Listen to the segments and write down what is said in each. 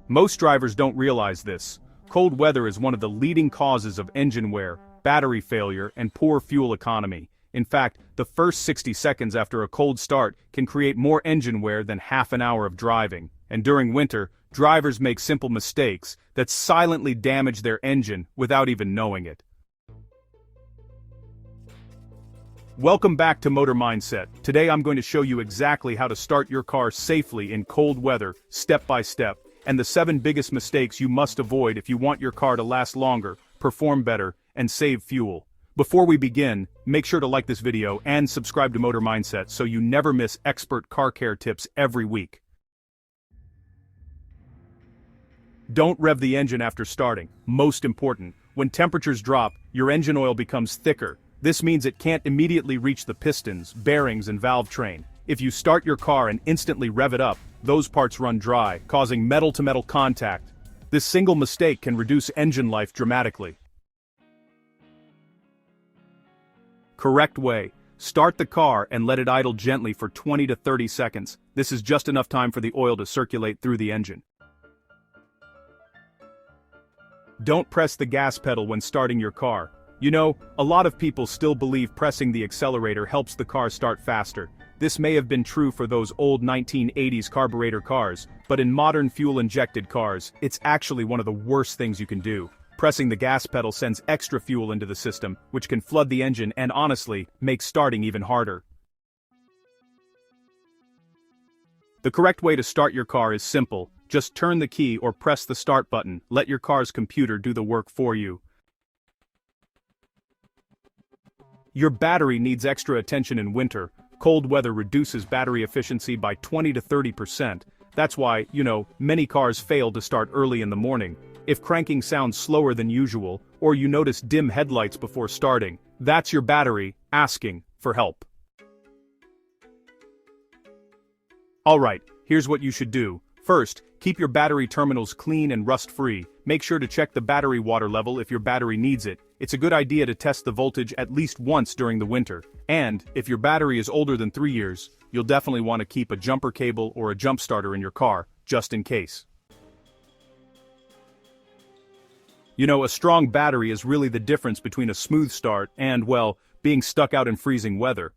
Most drivers don't realize this. Cold weather is one of the leading causes of engine wear, battery failure, and poor fuel economy. In fact, the first 60 seconds after a cold start can create more engine wear than half an hour of driving. And during winter, drivers make simple mistakes that silently damage their engine without even knowing it. Welcome back to Motor Mindset. Today I'm going to show you exactly how to start your car safely in cold weather, step by step, and the 7 biggest mistakes you must avoid if you want your car to last longer, perform better, and save fuel. Before we begin, make sure to like this video and subscribe to Motor Mindset so you never miss expert car care tips every week. Don't rev the engine after starting. Most important, when temperatures drop, your engine oil becomes thicker. This means it can't immediately reach the pistons, bearings, and valve train. If you start your car and instantly rev it up, those parts run dry, causing metal-to-metal contact. This single mistake can reduce engine life dramatically. Correct way. Start the car and let it idle gently for 20 to 30 seconds. This is just enough time for the oil to circulate through the engine. Don't press the gas pedal when starting your car. You know, a lot of people still believe pressing the accelerator helps the car start faster. This may have been true for those old 1980s carburetor cars, but in modern fuel-injected cars, it's actually one of the worst things you can do. Pressing the gas pedal sends extra fuel into the system, which can flood the engine and honestly, make starting even harder. The correct way to start your car is simple. Just turn the key or press the start button. Let your car's computer do the work for you. Your battery needs extra attention in winter. Cold weather reduces battery efficiency by 20 to 30%. That's why, many cars fail to start early in the morning. If cranking sounds slower than usual, or you notice dim headlights before starting, that's your battery asking for help. Alright, here's what you should do. First, keep your battery terminals clean and rust-free. Make sure to check the battery water level if your battery needs it. It's a good idea to test the voltage at least once during the winter. And, if your battery is older than 3 years, you'll definitely want to keep a jumper cable or a jump starter in your car, just in case. A strong battery is really the difference between a smooth start and, well, being stuck out in freezing weather.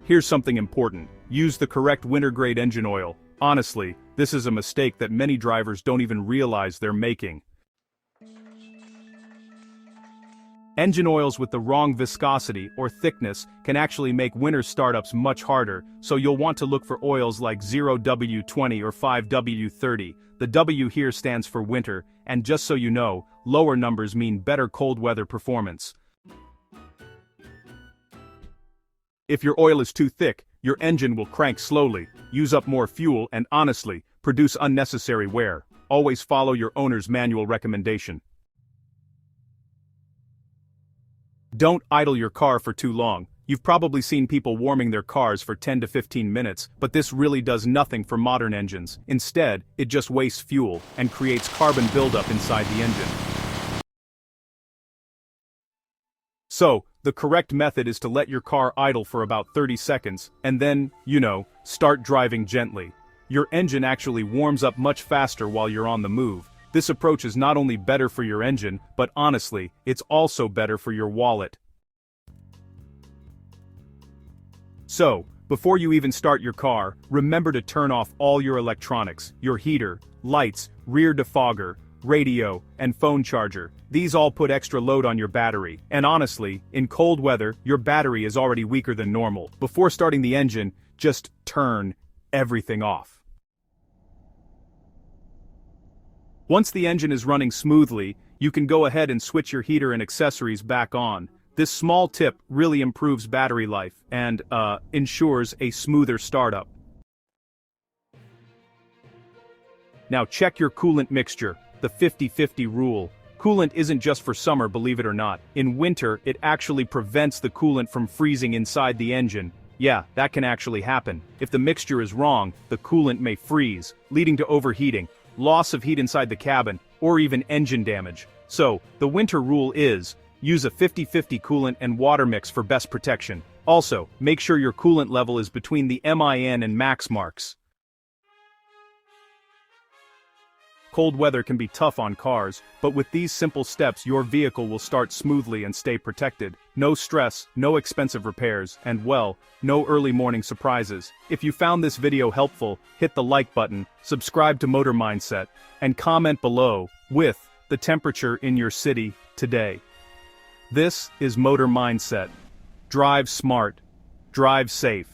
Here's something important. Use the correct winter-grade engine oil. Honestly, this is a mistake that many drivers don't even realize they're making. Engine oils with the wrong viscosity or thickness can actually make winter startups much harder, so you'll want to look for oils like 0W20 or 5W30. The W here stands for winter, and just so you know, lower numbers mean better cold weather performance. If your oil is too thick, your engine will crank slowly, use up more fuel, and honestly, produce unnecessary wear. Always follow your owner's manual recommendation. Don't idle your car for too long. You've probably seen people warming their cars for 10 to 15 minutes, but this really does nothing for modern engines. Instead, it just wastes fuel and creates carbon buildup inside the engine. So, the correct method is to let your car idle for about 30 seconds, and then, start driving gently. Your engine actually warms up much faster while you're on the move. This approach is not only better for your engine, but honestly, it's also better for your wallet. So, before you even start your car, remember to turn off all your electronics, your heater, lights, rear defogger, radio, and phone charger. These all put extra load on your battery, and honestly, in cold weather, your battery is already weaker than normal. Before starting the engine, just turn everything off. Once the engine is running smoothly, you can go ahead and switch your heater and accessories back on. This small tip really improves battery life and, ensures a smoother startup. Now check your coolant mixture, the 50-50 rule. Coolant isn't just for summer, believe it or not. In winter, it actually prevents the coolant from freezing inside the engine. Yeah, that can actually happen. If the mixture is wrong, the coolant may freeze, leading to overheating, loss of heat inside the cabin, or even engine damage. So, the winter rule is, use a 50-50 coolant and water mix for best protection. Also, make sure your coolant level is between the MIN and max marks. Cold weather can be tough on cars, but with these simple steps your vehicle will start smoothly and stay protected. No stress, no expensive repairs, and well, no early morning surprises. If you found this video helpful, hit the like button, subscribe to Motor Mindset, and comment below with the temperature in your city today. This is Motor Mindset. Drive smart. Drive safe.